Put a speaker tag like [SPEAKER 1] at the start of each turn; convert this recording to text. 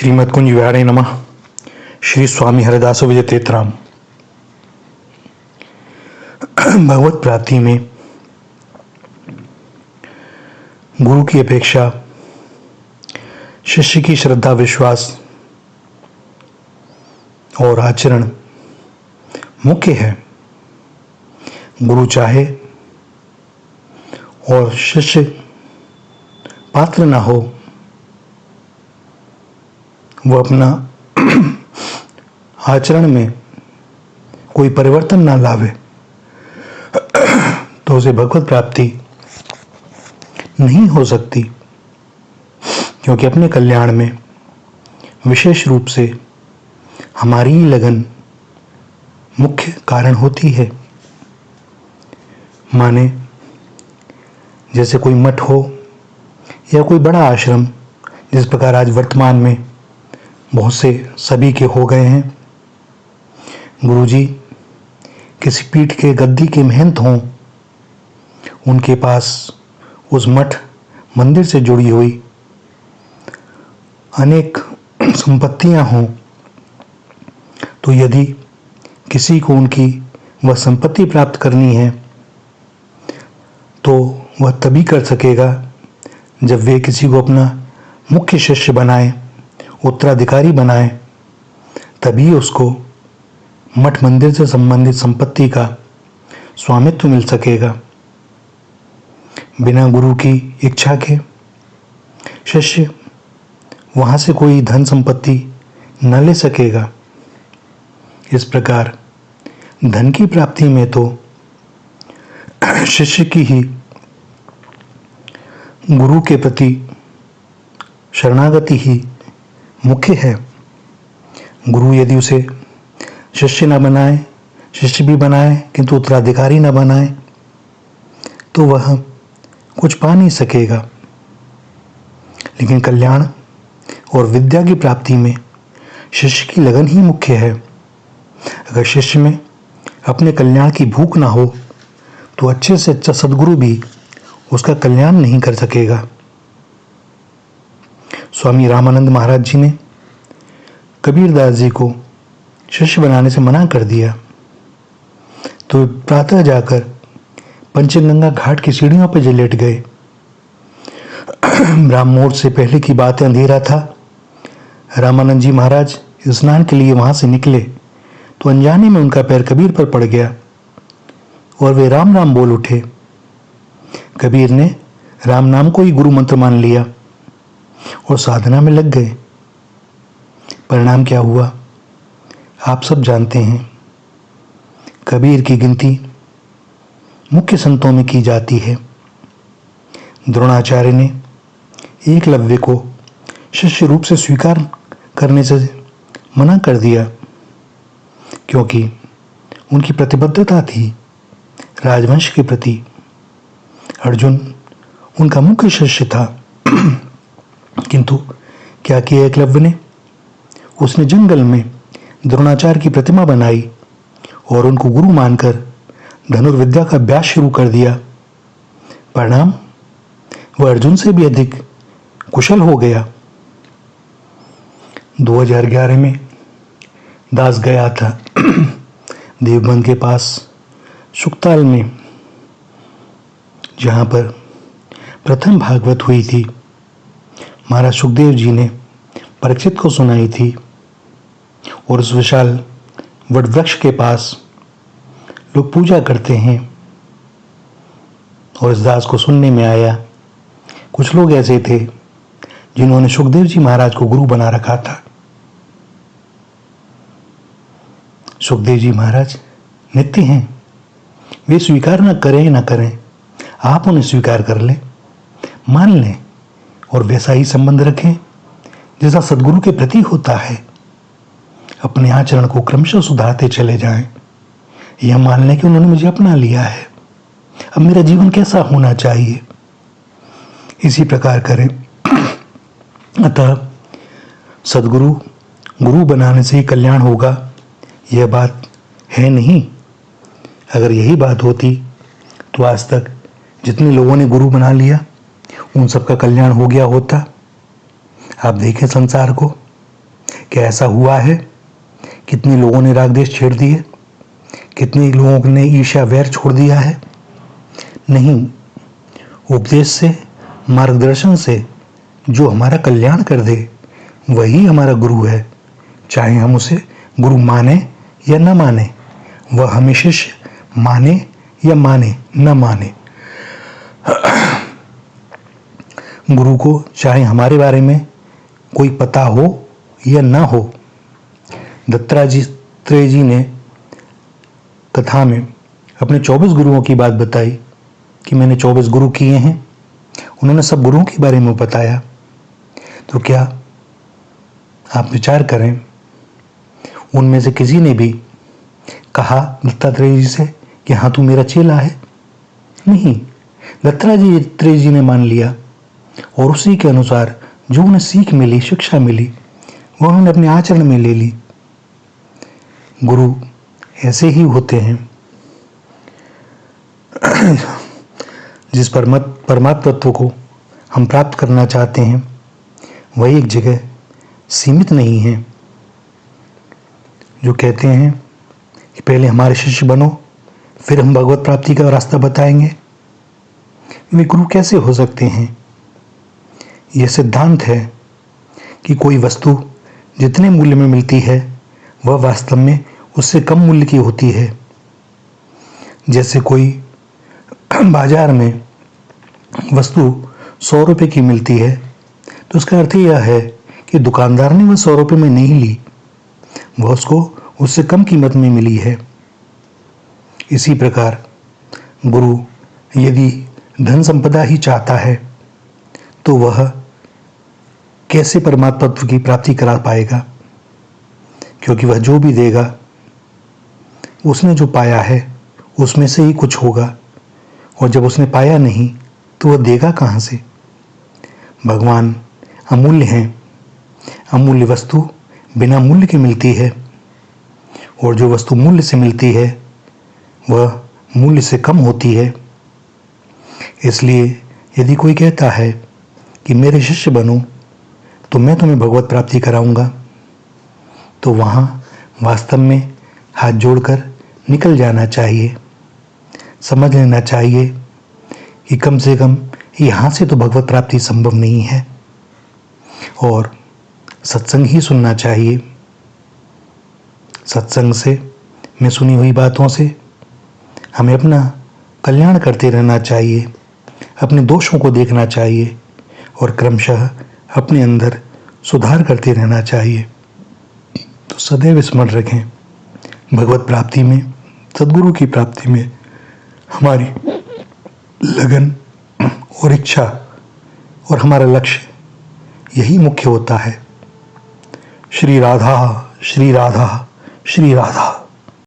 [SPEAKER 1] श्रीमद् कुंज विहारे नमः। श्री स्वामी हरिदास विजय तेतराम। भगवत प्राप्ति में गुरु की अपेक्षा शिष्य की श्रद्धा, विश्वास और आचरण मुख्य है। गुरु चाहे और शिष्य पात्र ना हो, वो अपना आचरण में कोई परिवर्तन ना लावे तो उसे भगवत प्राप्ति नहीं हो सकती। क्योंकि अपने कल्याण में विशेष रूप से हमारी ही लगन मुख्य कारण होती है। माने जैसे कोई मठ हो या कोई बड़ा आश्रम, जिस प्रकार आज वर्तमान में बहुत से सभी के हो गए हैं। गुरुजी किसी पीठ के गद्दी के महंत हों, उनके पास उस मठ मंदिर से जुड़ी हुई अनेक संपत्तियां हों, तो यदि किसी को उनकी वह संपत्ति प्राप्त करनी है तो वह तभी कर सकेगा जब वे किसी को अपना मुख्य शिष्य बनाए, उत्तराधिकारी बनाए। तभी उसको मठ मंदिर से संबंधित संपत्ति का स्वामित्व मिल सकेगा। बिना गुरु की इच्छा के शिष्य वहां से कोई धन संपत्ति न ले सकेगा। इस प्रकार धन की प्राप्ति में तो शिष्य की ही गुरु के प्रति शरणागति ही मुख्य है। गुरु यदि उसे शिष्य न बनाए, शिष्य भी बनाए किंतु उत्तराधिकारी न बनाए, तो वह कुछ पा नहीं सकेगा। लेकिन कल्याण और विद्या की प्राप्ति में शिष्य की लगन ही मुख्य है। अगर शिष्य में अपने कल्याण की भूख ना हो तो अच्छे से अच्छा सद्गुरु भी उसका कल्याण नहीं कर सकेगा। स्वामी रामानंद महाराज जी ने कबीरदास जी को शिष्य बनाने से मना कर दिया, तो प्रातः जाकर पंचगंगा घाट की सीढ़ियों पर जा लेट गए। ब्राह्म मुहूर्त से पहले की बात है, अंधेरा था। रामानंद जी महाराज स्नान के लिए वहां से निकले तो अनजाने में उनका पैर कबीर पर पड़ गया और वे राम राम बोल उठे। कबीर ने राम नाम को ही गुरु मंत्र मान लिया और साधना में लग गए। परिणाम क्या हुआ आप सब जानते हैं। कबीर की गिनती मुख्य संतों में की जाती है। द्रोणाचार्य ने एकलव्य को शिष्य रूप से स्वीकार करने से मना कर दिया, क्योंकि उनकी प्रतिबद्धता थी राजवंश के प्रति। अर्जुन उनका मुख्य शिष्य था, किंतु क्या किया एकलव्य ने? उसने जंगल में द्रोणाचार्य की प्रतिमा बनाई और उनको गुरु मानकर धनुर्विद्या का अभ्यास शुरू कर दिया। परिणाम वह अर्जुन से भी अधिक कुशल हो गया। 2011 में दास गया था देवबंद के पास सुकताल में, जहां पर प्रथम भागवत हुई थी। महाराज सुखदेव जी ने परीक्षित को सुनाई थी और उस विशाल वट वृक्ष के पास लोग पूजा करते हैं और इस दास को सुनने में आया। कुछ लोग ऐसे थे जिन्होंने सुखदेव जी महाराज को गुरु बना रखा था। सुखदेव जी महाराज नित्य हैं, वे स्वीकार न करें न करें, आप उन्हें स्वीकार कर लें, मान लें और वैसा ही संबंध रखें जैसा सदगुरु के प्रति होता है। अपने आचरण को क्रमशः सुधारते चले जाएं। यह मान लें कि उन्होंने मुझे अपना लिया है, अब मेरा जीवन कैसा होना चाहिए, इसी प्रकार करें। अतः सदगुरु गुरु बनाने से ही कल्याण होगा, यह बात है नहीं। अगर यही बात होती तो आज तक जितने लोगों ने गुरु बना लिया उन सबका कल्याण हो गया होता। आप देखें संसार को, क्या ऐसा हुआ है? कितने लोगों ने राग द्वेष छेड़ दिए? कितने लोगों ने ईर्ष्या वैर छोड़ दिया है? नहीं, उपदेश से, मार्गदर्शन से जो हमारा कल्याण कर दे वही हमारा गुरु है। चाहे हम उसे गुरु माने या न माने, वह हमें शिष्य माने या माने न माने। गुरु को चाहे हमारे बारे में कोई पता हो या न हो। दत्तात्रेय जी ने कथा में अपने 24 गुरुओं की बात बताई कि मैंने 24 गुरु किए हैं। उन्होंने सब गुरुओं के बारे में बताया। तो क्या आप विचार करें, उनमें से किसी ने भी कहा दत्तात्रेय जी से कि हाँ तू मेरा चेला है? नहीं, दत्तात्रेय जी ने मान लिया और उसी के अनुसार जो उन्हें सीख मिली, शिक्षा मिली, वह उन्होंने अपने आचरण में ले ली। गुरु ऐसे ही होते हैं। जिस परमात्म तत्व को हम प्राप्त करना चाहते हैं वह एक जगह सीमित नहीं है। जो कहते हैं कि पहले हमारे शिष्य बनो फिर हम भगवत प्राप्ति का रास्ता बताएंगे, वे गुरु कैसे हो सकते हैं? यह सिद्धांत है कि कोई वस्तु जितने मूल्य में मिलती है वह वास्तव में उससे कम मूल्य की होती है। जैसे कोई बाजार में वस्तु 100 रुपये की मिलती है तो उसका अर्थ यह है कि दुकानदार ने वह 100 रुपये में नहीं ली, वह उसको उससे कम कीमत में मिली है। इसी प्रकार गुरु यदि धन संपदा ही चाहता है तो वह कैसे परमात्मा तत्व की प्राप्ति करा पाएगा? क्योंकि वह जो भी देगा उसने जो पाया है उसमें से ही कुछ होगा, और जब उसने पाया नहीं तो वह देगा कहाँ से? भगवान अमूल्य हैं। अमूल्य वस्तु बिना मूल्य के मिलती है, और जो वस्तु मूल्य से मिलती है वह मूल्य से कम होती है। इसलिए यदि कोई कहता है कि मेरे शिष्य बनो तो मैं तुम्हें भगवत प्राप्ति कराऊंगा, तो वहाँ वास्तव में हाथ जोड़कर निकल जाना चाहिए। समझ लेना चाहिए कि कम से कम यहाँ से तो भगवत प्राप्ति संभव नहीं है, और सत्संग ही सुनना चाहिए। सत्संग से, में सुनी हुई बातों से हमें अपना कल्याण करते रहना चाहिए, अपने दोषों को देखना चाहिए और क्रमशः अपने अंदर सुधार करते रहना चाहिए। तो सदैव स्मरण रखें, भगवत प्राप्ति में, सद्गुरु की प्राप्ति में हमारी लगन और इच्छा और हमारा लक्ष्य यही मुख्य होता है। श्री राधा, श्री राधा, श्री राधा।